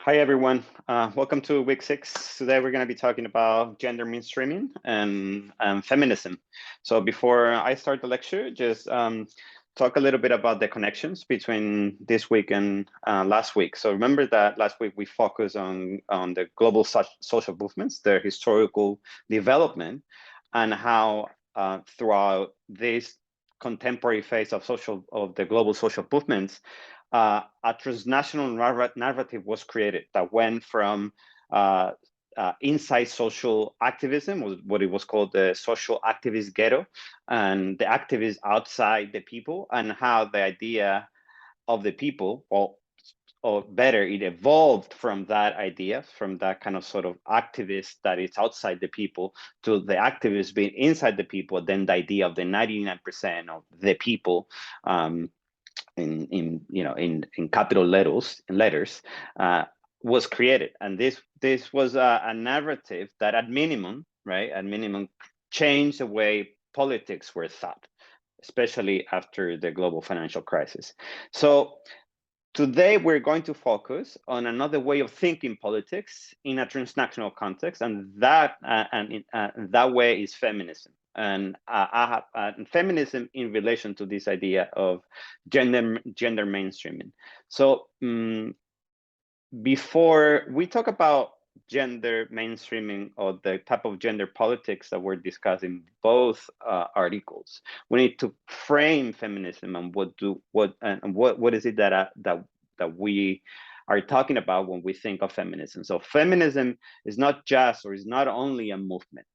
Hi, everyone. Welcome to week 6. Today, we're going to be talking about gender mainstreaming and feminism. So before I start the lecture, just talk a little bit about the connections between this week and last week. So remember that last week we focused on the global social movements, their historical development, and how throughout this contemporary phase of the global social movements, a transnational narrative was created that went from inside social activism, was what it was called the social activist ghetto, and the activists outside the people, and how the idea of the people, or better, it evolved from that idea, from that kind of sort of activist that is outside the people, to the activists being inside the people, then the idea of the 99% of the people, in capital letters, was created. And this was a narrative that at minimum changed the way politics were thought, especially after the global financial crisis. So today we're going to focus on another way of thinking politics in a transnational context, and that way is feminism. And feminism in relation to this idea of gender mainstreaming. So before we talk about gender mainstreaming or the type of gender politics that we're discussing both articles, we need to frame feminism and what is it that we are talking about when we think of feminism. So feminism is not just, or is not only, a movement.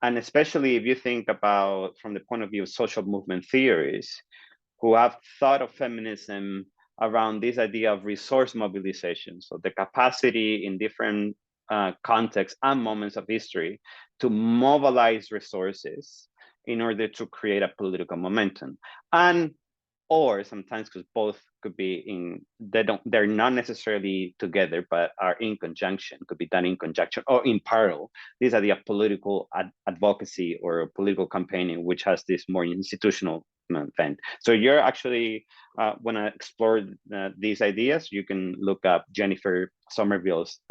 And especially if you think about from the point of view of social movement theories, who have thought of feminism around this idea of resource mobilization. So the capacity in different contexts and moments of history to mobilize resources in order to create a political momentum. And or sometimes, because both could be they're not necessarily together, but are in conjunction, could be done in conjunction or in parallel. This idea of political advocacy or political campaigning, which has this more institutional bent. So you're actually want to explore these ideas, you can look up Jennifer Somerville's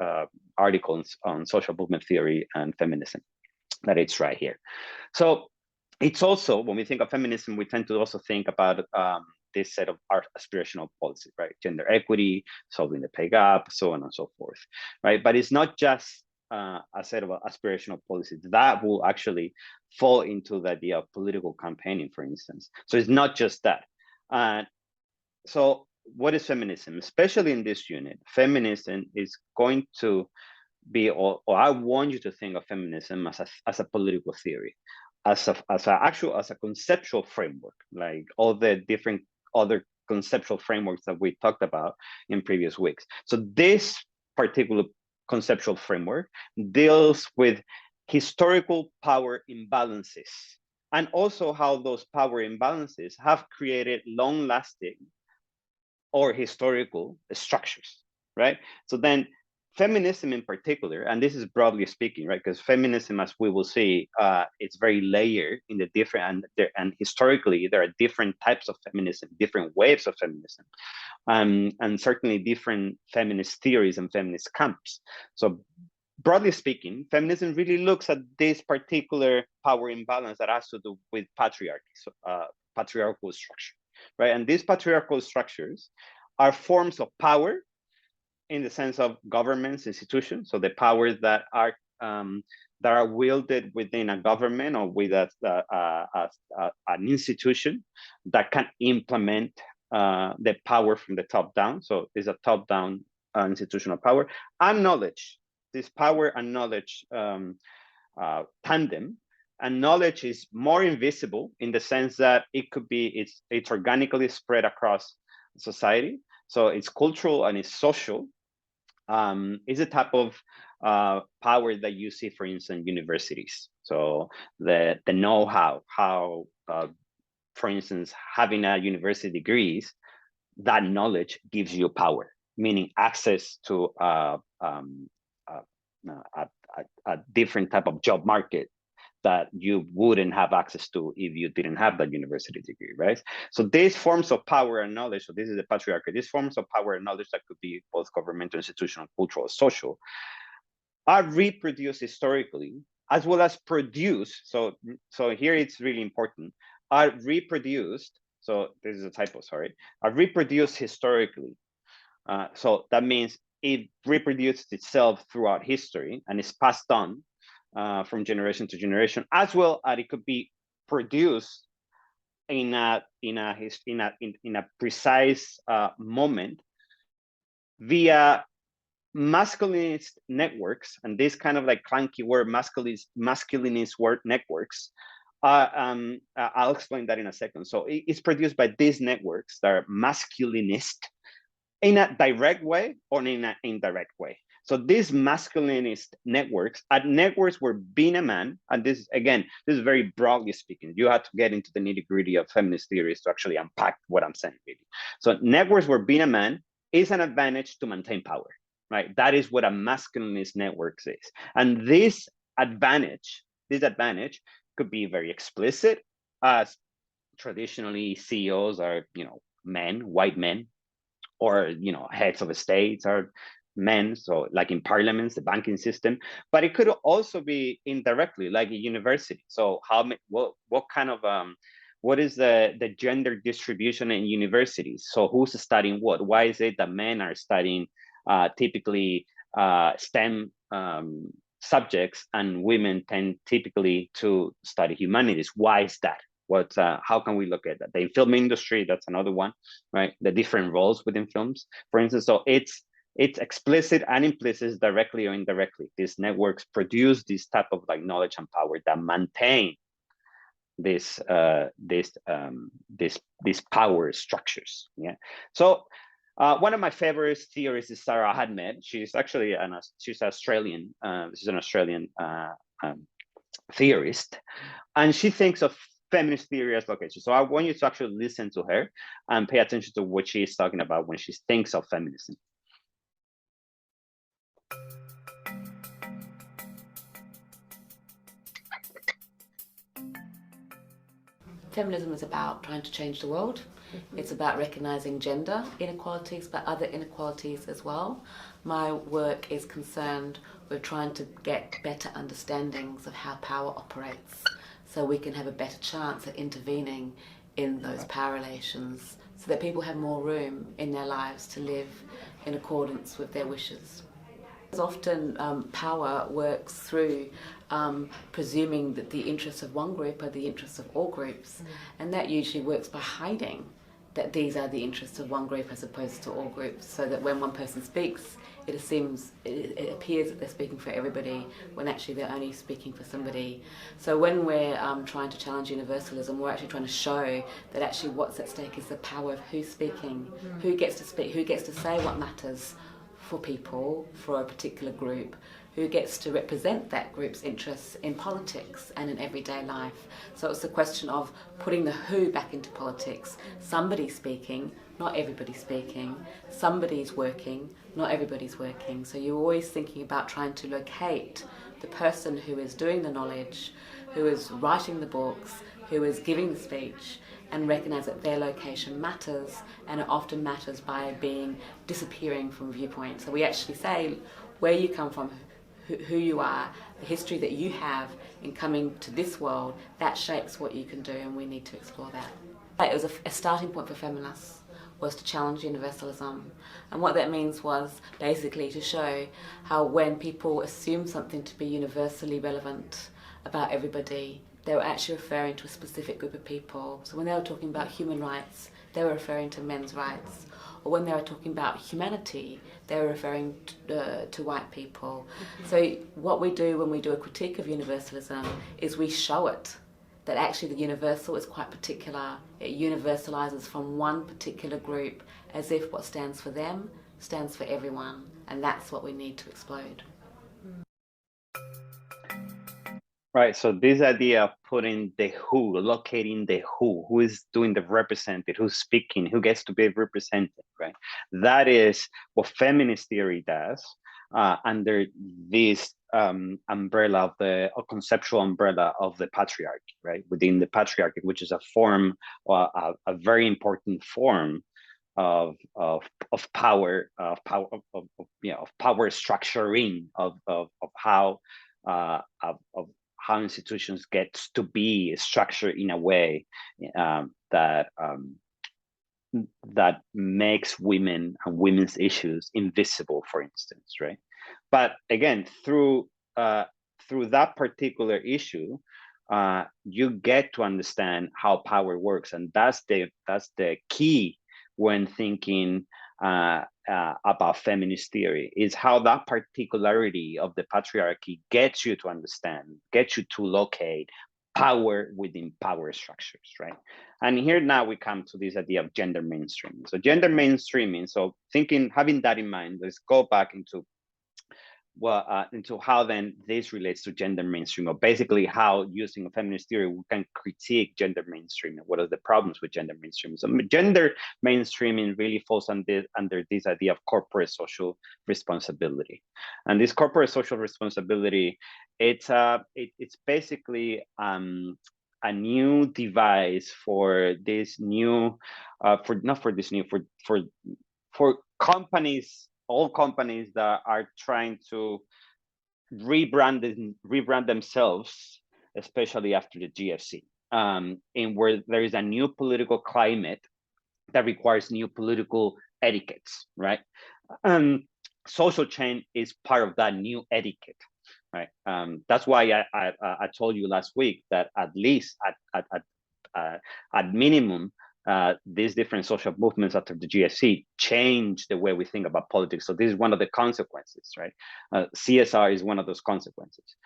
articles on social movement theory and feminism, that it's right here. So it's also, when we think of feminism, we tend to also think about this set of our aspirational policies, right? Gender equity, solving the pay gap, so on and so forth, right? But it's not just a set of aspirational policies that will actually fall into the idea of political campaigning, for instance. So it's not just that. So what is feminism? Especially in this unit, feminism is going to be, or I want you to think of feminism as a political theory, as a conceptual framework, like all the different other conceptual frameworks that we talked about in previous weeks. So this particular conceptual framework deals with historical power imbalances, and also how those power imbalances have created long-lasting or historical structures, right? So then feminism in particular, and this is broadly speaking, right? Because feminism, as we will see, it's very layered in the different, and historically there are different types of feminism, different waves of feminism, and certainly different feminist theories and feminist camps. So broadly speaking, feminism really looks at this particular power imbalance that has to do with patriarchy, so, patriarchal structure, right? And these patriarchal structures are forms of power in the sense of governments, institutions. So the powers that are wielded within a government or with an institution that can implement the power from the top down. So it's a top-down institutional power, and knowledge. This power and knowledge tandem. And knowledge is more invisible in the sense that it's organically spread across society. So it's cultural and it's social. Is a type of power that you see, for instance, universities. So the know-how, for instance, having a university degrees, that knowledge gives you power, meaning access to a different type of job market that you wouldn't have access to if you didn't have that university degree, right? So these forms of power and knowledge, so this is the patriarchy, these forms of power and knowledge that could be both governmental, institutional, cultural, social, are reproduced historically as well as produced. So here it's really important, are reproduced, so this is a typo, sorry, are reproduced historically. So that means it reproduced itself throughout history and is passed on from generation to generation, as well as it could be produced in a precise moment via masculinist networks, and this kind of like clunky word, masculinist word networks. I'll explain that in a second. So it's produced by these networks that are masculinist in a direct way or in an indirect way. So these masculinist networks are networks where being a man, and this is very broadly speaking, you have to get into the nitty gritty of feminist theories to actually unpack what I'm saying, really. So networks where being a man is an advantage to maintain power, right? That is what a masculinist network is. And this advantage could be very explicit, as traditionally CEOs are, men, white men, or heads of states are men, so like in parliaments, the banking system. But it could also be indirectly, like a university. So what kind of what is the gender distribution in universities? So who's studying what? Why is it that men are studying typically STEM subjects and women tend typically to study humanities? Why is that? How can we look at that? The film industry, that's another one, right? The different roles within films, for instance. So it's explicit and implicit, directly or indirectly. These networks produce this type of like knowledge and power that maintain this power structures. Yeah. So one of my favorite theorists is Sarah Ahmed. She's actually she's Australian. She's an Australian theorist, and she thinks of feminist theory as location. So I want you to actually listen to her and pay attention to what she is talking about when she thinks of feminism. Feminism is about trying to change the world. It's about recognizing gender inequalities, but other inequalities as well. My work is concerned with trying to get better understandings of how power operates, so we can have a better chance at intervening in those power relations, so that people have more room in their lives to live in accordance with their wishes. Often power works through presuming that the interests of one group are the interests of all groups, and that usually works by hiding that these are the interests of one group as opposed to all groups, so that when one person speaks, it appears that they're speaking for everybody when actually they're only speaking for somebody. So when we're trying to challenge universalism, we're actually trying to show that actually what's at stake is the power of who's speaking, who gets to speak, who gets to say what matters for people, for a particular group, who gets to represent that group's interests in politics and in everyday life. So it's a question of putting the who back into politics. Somebody's speaking, not everybody's speaking. Somebody's working, not everybody's working. So you're always thinking about trying to locate the person who is doing the knowledge, who is writing the books, who is giving the speech, and recognise that their location matters, and it often matters by disappearing from viewpoint. So we actually say where you come from, who you are, the history that you have in coming to this world, that shapes what you can do, and we need to explore that. It was a starting point for feminists, was to challenge universalism. And what that means was basically to show how when people assume something to be universally relevant about everybody, they were actually referring to a specific group of people. So when they were talking about human rights, they were referring to men's rights. Or when they were talking about humanity, they were referring to white people. So what we do when we do a critique of universalism is we show it, that actually the universal is quite particular. It universalizes from one particular group as if what stands for them stands for everyone. And that's what we need to explode. Right, so this idea of putting the who, locating the who is doing the represented, who's speaking, who gets to be represented, right? That is what feminist theory does under this umbrella of the conceptual umbrella of the patriarchy, right? Within the patriarchy, which is a form, a very important form of power, of power structuring of how of how institutions gets to be structured in a way that that makes women and women's issues invisible, for instance, right? But again, through that particular issue, you get to understand how power works, and that's the key when thinking about feminist theory, is how that particularity of the patriarchy gets you to understand, gets you to locate power within power structures, right? And here now we come to this idea of gender mainstreaming. So gender mainstreaming, so having that in mind, let's go back into into how then this relates to gender mainstream, or basically how, using a feminist theory, we can critique gender mainstreaming. What are the problems with gender mainstreaming? So gender mainstreaming really falls under this idea of corporate social responsibility. And this corporate social responsibility, it's basically a new device for this new, for companies, all companies that are trying to rebrand themselves, especially after the GFC, and where there is a new political climate that requires new political etiquettes, right? Social change is part of that new etiquette, right? That's why I told you last week that at least at minimum, these different social movements after the GFC changed the way we think about politics. So this is one of the consequences, right? CSR is one of those consequences.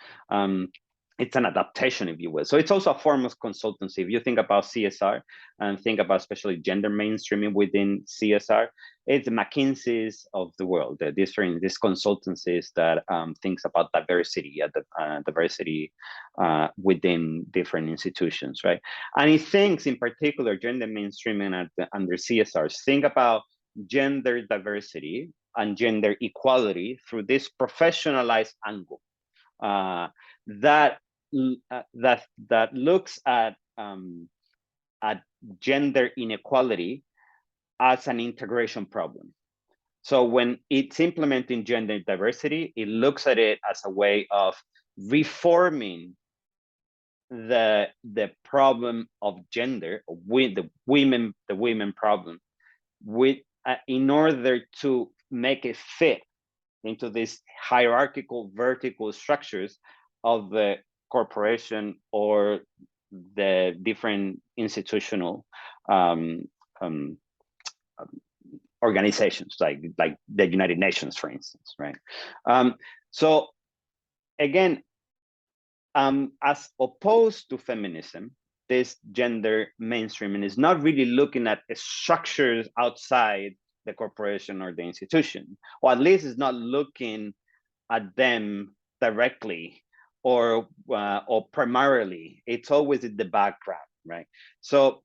It's an adaptation, if you will. So it's also a form of consultancy. If you think about CSR and think about especially gender mainstreaming within CSR, it's the McKinsey's of the world, these consultancies that thinks about diversity, diversity within different institutions, right? And it thinks in particular gender mainstreaming under CSRs, think about gender diversity and gender equality through this professionalized angle that looks at gender inequality as an integration problem. So when it's implementing gender diversity, it looks at it as a way of reforming the problem of gender, with the women problem, with in order to make it fit into these hierarchical vertical structures of the corporation or the different institutional organizations, like the United Nations, for instance, right? So again, as opposed to feminism, this gender mainstreaming is not really looking at structures outside the corporation or the institution, or at least is not looking at them directly or primarily. It's always in the background, right? So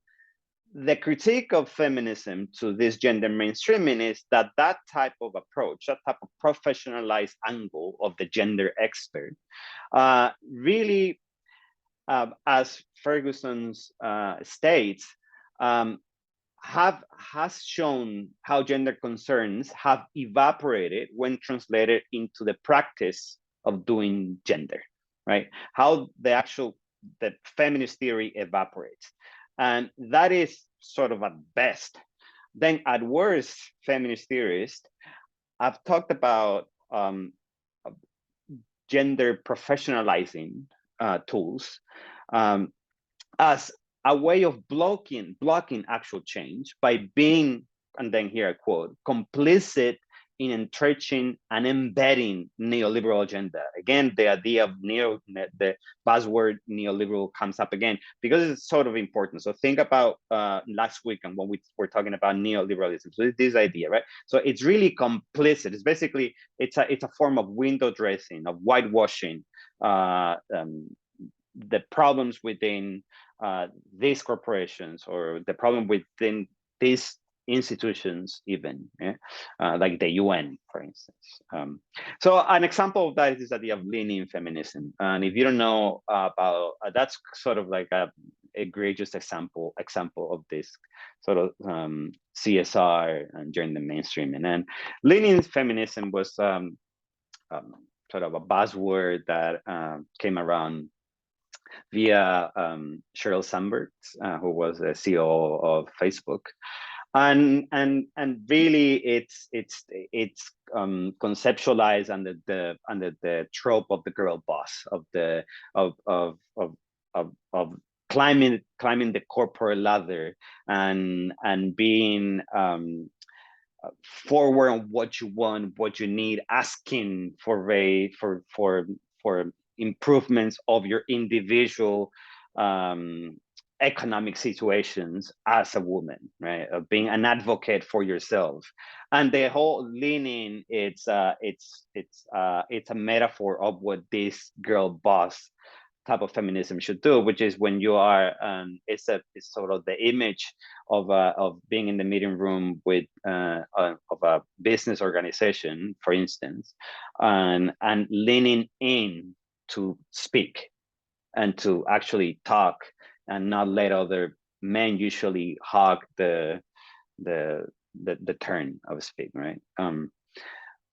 the critique of feminism to this gender mainstreaming is that type of approach, that type of professionalized angle of the gender expert, really, as Ferguson states, has shown how gender concerns have evaporated when translated into the practice of doing gender, right? How the feminist theory evaporates. And that is sort of at best. Then at worst, feminist theorists have talked about gender professionalizing tools as a way of blocking actual change by being, and then here I quote, complicit in entrenching and embedding neoliberal agenda. Again, the idea of the buzzword neoliberal comes up again because it's sort of important. So think about last week and when we were talking about neoliberalism. So this idea, right? So it's really complicit. It's basically, it's a form of window dressing, of whitewashing the problems within these corporations, or the problem within these institutions, even like the UN, for instance. So an example of that is the idea of leaning feminism. And if you don't know about that's sort of like a egregious example of this sort of CSR and gender mainstreaming. And leaning feminism was sort of a buzzword that came around via Sheryl Sandberg, who was the CEO of Facebook, and really it's conceptualized under the trope of the girl boss, of the of climbing the corporate ladder and being forward on what you want, what you need, asking for for improvements of your individual economic situations as a woman, right? Of being an advocate for yourself. And the whole leaning, it's a metaphor of what this girl boss type of feminism should do, which is when you are it's sort of the image of being in the meeting room with of a business organization, for instance, and leaning in to speak and to actually talk and not let other men usually hog the turn of speak, right?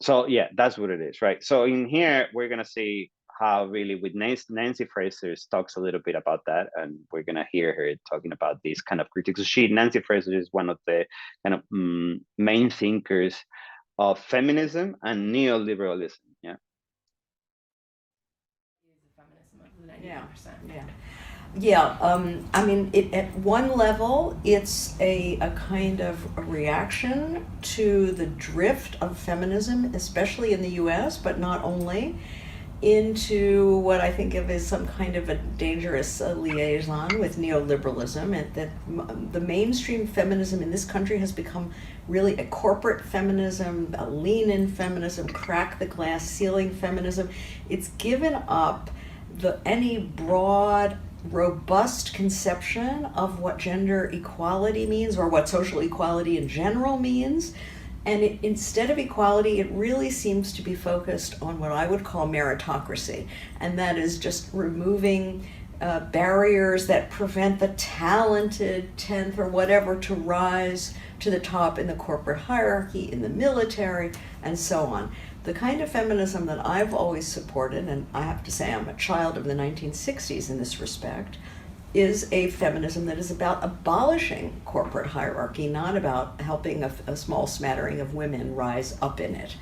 So yeah, that's what it is, right? So in here we're gonna see how really with Nancy Fraser talks a little bit about that, and we're gonna hear her talking about this kind of critiques. So Nancy Fraser is one of the kind of main thinkers of feminism and neoliberalism. Yeah. Yeah. Yeah. Yeah, I mean, at one level, it's a kind of a reaction to the drift of feminism, especially in the US, but not only, into what I think of as some kind of a dangerous liaison with neoliberalism, and that the mainstream feminism in this country has become really a corporate feminism, a lean-in feminism, crack the glass ceiling feminism. It's given up any broad, robust conception of what gender equality means or what social equality in general means. And instead of equality, it really seems to be focused on what I would call meritocracy. And that is just removing barriers that prevent the talented 10th or whatever to rise to the top in the corporate hierarchy, in the military, and so on. The kind of feminism that I've always supported, and I have to say I'm a child of the 1960s in this respect, is a feminism that is about abolishing corporate hierarchy, not about helping a small smattering of women rise up in it.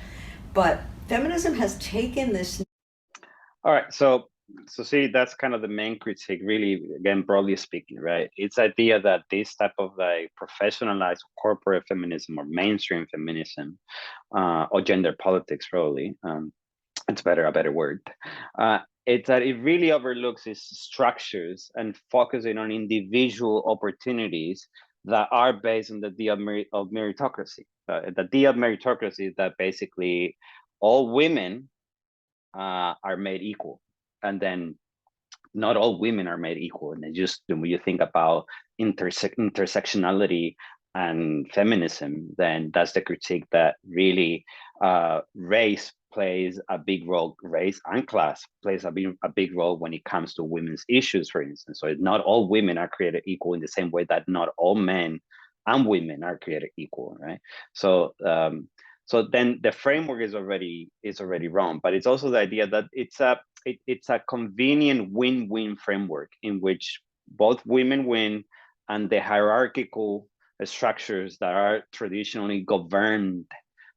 But feminism has taken this. All right, so see, that's kind of the main critique, really, again, broadly speaking, right? It's the idea that this type of like professionalized corporate feminism or mainstream feminism or gender politics, probably, it's a better word. It's that it really overlooks its structures and focusing on individual opportunities that are based on the idea of meritocracy. The idea of meritocracy is that basically all women are made equal, and then not all women are made equal. And just when you think about intersectionality and feminism, then that's the critique that really race plays a big role. Race and class plays a big role when it comes to women's issues, for instance. So not all women are created equal in the same way that not all men and women are created equal, right? So so then the framework is already wrong, but it's also the idea that it's a convenient win-win framework in which both women win, and the hierarchical structures that are traditionally governed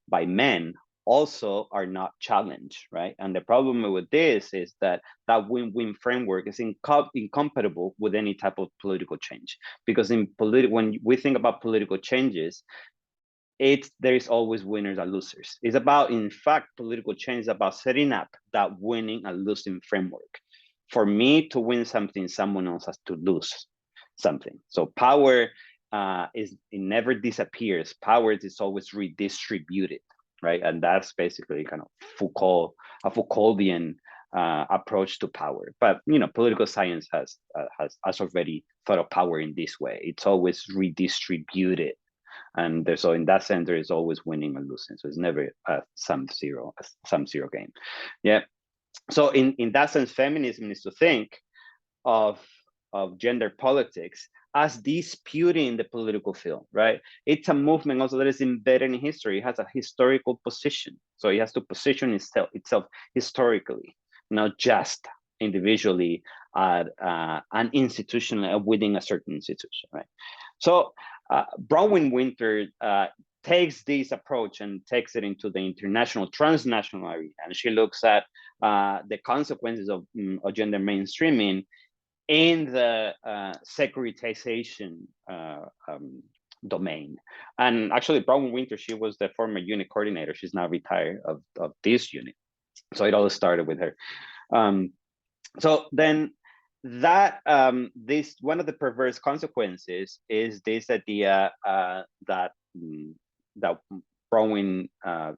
by men also are not challenged, right? And the problem with this is that win-win framework is incompatible with any type of political change, because when we think about political changes, there is always winners and losers. It's about, in fact, political change is about setting up that winning and losing framework. For me to win something, someone else has to lose something. So power it never disappears. Power is always redistributed, right? And that's basically kind of a Foucauldian approach to power. But political science has already thought of power in this way. It's always redistributed. And so in that sense, there is always winning and losing. So it's never a sum zero game. Yeah. So in that sense, feminism is to think of gender politics as disputing the political field, right? It's a movement also that is embedded in history. It has a historical position. So it has to position itself historically, not just individually and institutionally within a certain institution, right? So Bronwyn-Winter takes this approach and takes it into the international, transnational arena, and she looks at the consequences of gender mainstreaming in the securitization domain. And actually, Bronwyn-Winter, she was the former unit coordinator. She's now retired of this unit. So it all started with her. So then that this one of the perverse consequences is this idea that Bronwyn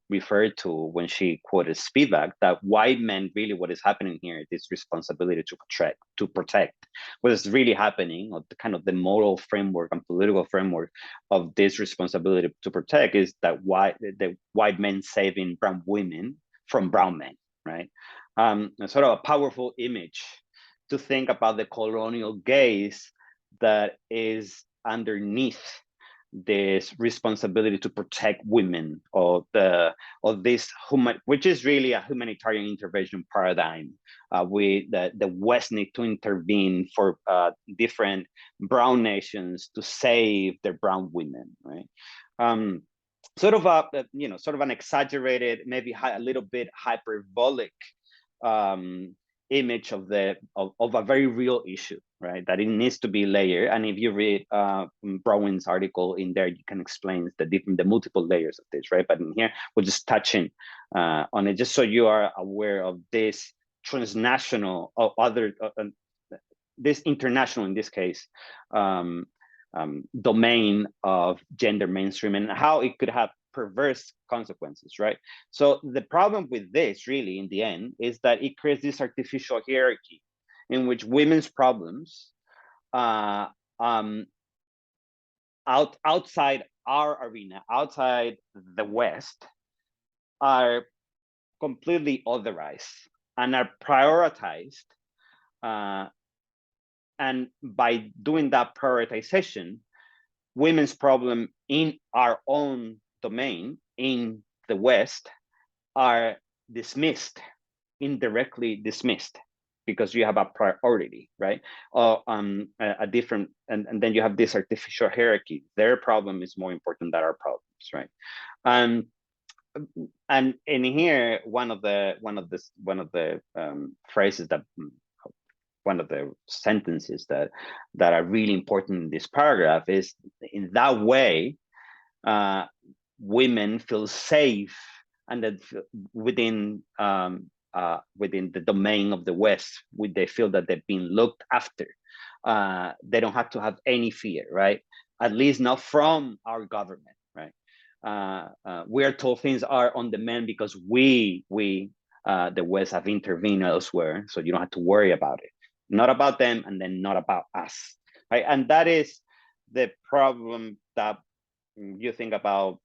referred to when she quoted Spivak, that white men really, what is happening here, this responsibility to protect. What is really happening, or the kind of the moral framework and political framework of this responsibility to protect, is that the white men saving brown women from brown men, right? Sort of a powerful image to think about the colonial gaze that is underneath this responsibility to protect women, or this which is really a humanitarian intervention paradigm. The West need to intervene for different brown nations to save their brown women, right? Sort of an exaggerated, maybe a little bit hyperbolic image of a very real issue, right? That it needs to be layered. And if you read Bronwyn's article in there, you can explain the multiple layers of this, right? But in here, we're just touching on it, just so you are aware of this transnational or this international, in this case, domain of gender mainstream and how it could have perverse consequences, right? So the problem with this, really, in the end, is that it creates this artificial hierarchy in which women's problems outside our arena, outside the West, are completely otherized and are prioritized. And by doing that prioritization, women's problem in our own domain in the West are dismissed, indirectly dismissed, because you have a priority, right? A different, and then you have this artificial hierarchy. Their problem is more important than our problems, right? And in here, one of the phrases that, one of the sentences that are really important in this paragraph is, in that way, women feel safe, and that within the domain of the West, they feel that they've been looked after. They don't have to have any fear, right? At least not from our government, right? We are told things are on the mend because we the West have intervened elsewhere, so you don't have to worry about it. Not about them, and then not about us, right? And that is the problem that you think about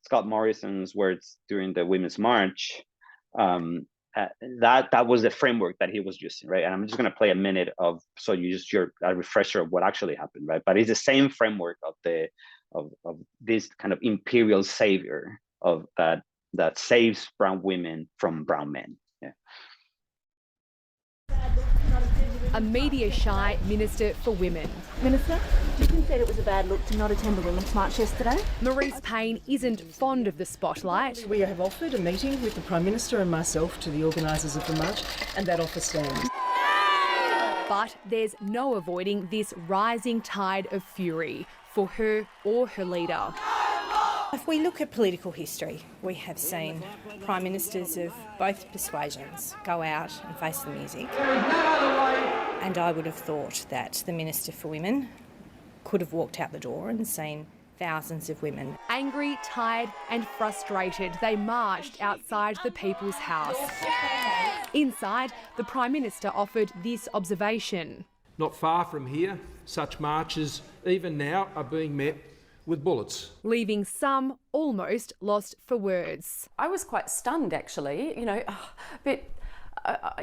Scott Morrison's words during the Women's March. That was the framework that he was using, right? And I'm just going to play a minute of, so you just a refresher of what actually happened, right? But it's the same framework of this kind of imperial savior of that saves brown women from brown men. Yeah. A media-shy Minister for Women. Minister, do you concede it was a bad look to not attend the Women's March yesterday? Marise Payne isn't fond of the spotlight. We have offered a meeting with the Prime Minister and myself to the organisers of the march, and that offer stands. But there's no avoiding this rising tide of fury for her or her leader. If we look at political history, we have seen Prime Ministers of both persuasions go out and face the music. And I would have thought that the Minister for Women could have walked out the door and seen thousands of women. Angry, tired and frustrated, they marched outside the People's House. Inside, the Prime Minister offered this observation. Not far from here, such marches, even now, are being met with bullets. leaving some almost lost for words. I was quite stunned, actually, but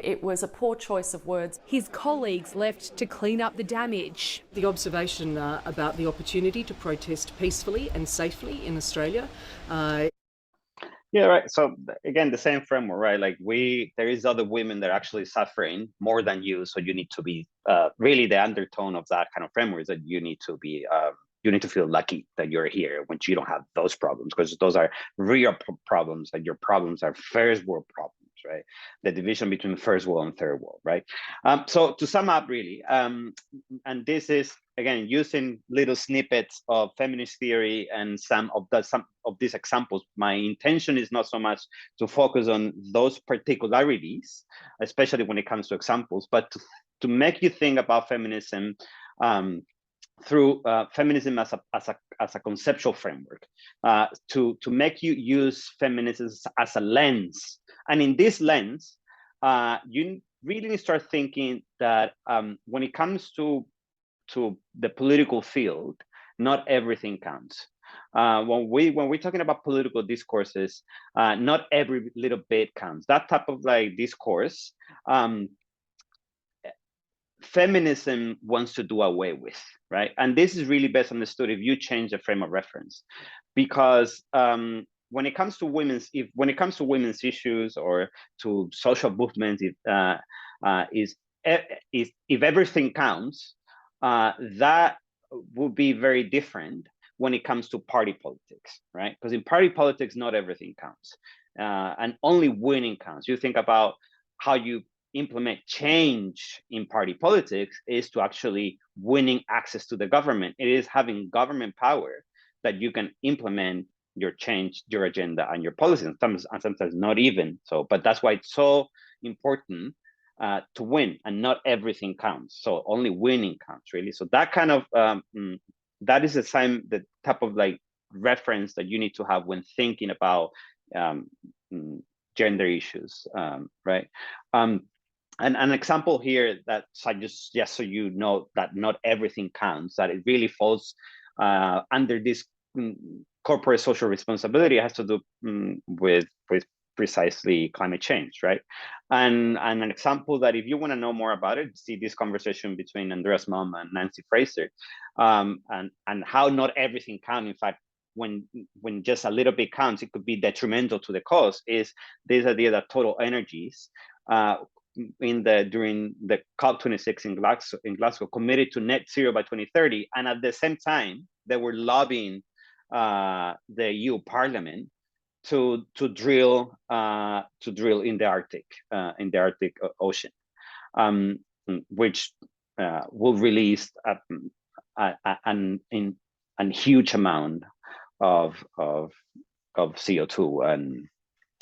it was a poor choice of words. His colleagues left to clean up the damage. The observation about the opportunity to protest peacefully and safely in Australia. Yeah, right. So again, the same framework, right? Like there is other women that are actually suffering more than you. So you need to be really the undertone of that kind of framework is that you need to be you need to feel lucky that you're here when you don't have those problems, because those are real problems, and your problems are first world problems, right? The division between first world and third world, right? So to sum up, really, and this is again using little snippets of feminist theory and some of these examples. My intention is not so much to focus on those particularities, especially when it comes to examples, but to make you think about feminism through feminism as a conceptual framework, to make you use feminism as a lens. And in this lens, you really need to start thinking that when it comes to the political field, not everything counts. When we're talking about political discourses, not every little bit counts. That type of discourse, feminism wants to do away with, right? And this is really best understood if you change the frame of reference, because when it comes to women's issues or to social movements, if everything counts, that would be very different when it comes to party politics, right? Because in party politics, not everything counts, and only winning counts. You think about how you implement change in party politics is to actually winning access to the government. It is having government power that you can implement your change, your agenda, and your policies, and sometimes not even so. But that's why it's so important to win, and not everything counts. So only winning counts, really. So that kind of that is the type of reference that you need to have when thinking about gender issues, right? And an example here that just so you know that not everything counts, that it really falls under this corporate social responsibility, has to do with precisely climate change, right? And an example that, if you want to know more about it, see this conversation between Andrea's mom and Nancy Fraser, and how not everything counts. In fact, when just a little bit counts, it could be detrimental to the cause. Is this idea that Total Energies during the COP26 in Glasgow committed to net zero by 2030, and at the same time they were lobbying the EU Parliament to drill in the Arctic Ocean, which will release a huge amount of CO2 and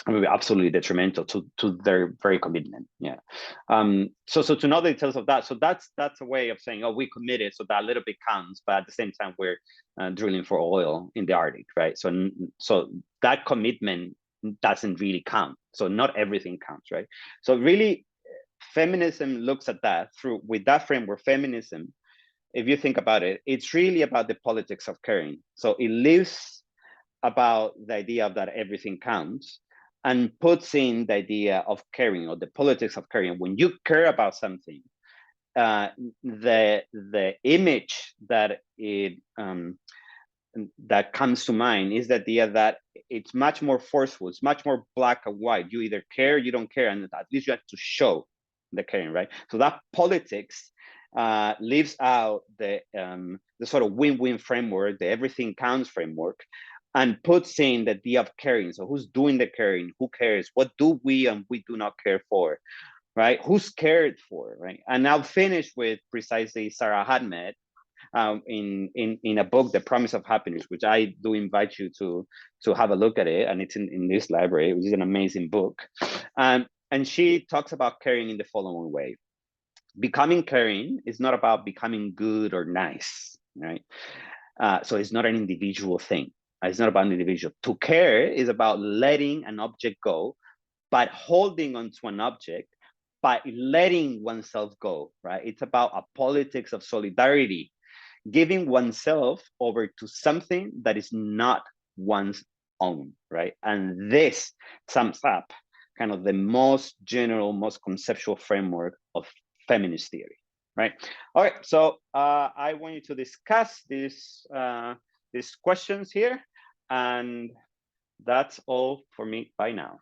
will be absolutely detrimental to their very commitment. Yeah. So to know the details of that, so that's a way of saying, oh, we committed, so that little bit counts, but at the same time we're drilling for oil in the Arctic, right? So that commitment doesn't really count. So not everything counts, right? So really, feminism looks at that with that framework. Feminism, if you think about it, it's really about the politics of caring. So it lives about the idea of that everything counts, and puts in the idea of caring, or the politics of caring. When you care about something, the image that that comes to mind is the idea that it's much more forceful. It's much more black and white. You either care, you don't care, and at least you have to show the caring, right? So that politics leaves out the sort of win-win framework, the everything counts framework, and puts in the idea of caring. So who's doing the caring? Who cares? What do we and we do not care for, right? Who's cared for, right? And I'll finish with precisely Sarah Ahmed in a book, The Promise of Happiness, which I do invite you to have a look at it. And it's in this library, which is an amazing book. And she talks about caring in the following way. Becoming caring is not about becoming good or nice, right? So it's not an individual thing. It's not about an individual. To care is about letting an object go, but holding onto an object by letting oneself go, right? It's about a politics of solidarity, giving oneself over to something that is not one's own, right? And this sums up kind of the most general, most conceptual framework of feminist theory, right? All right, so I want you to discuss these questions here, and that's all for me by now.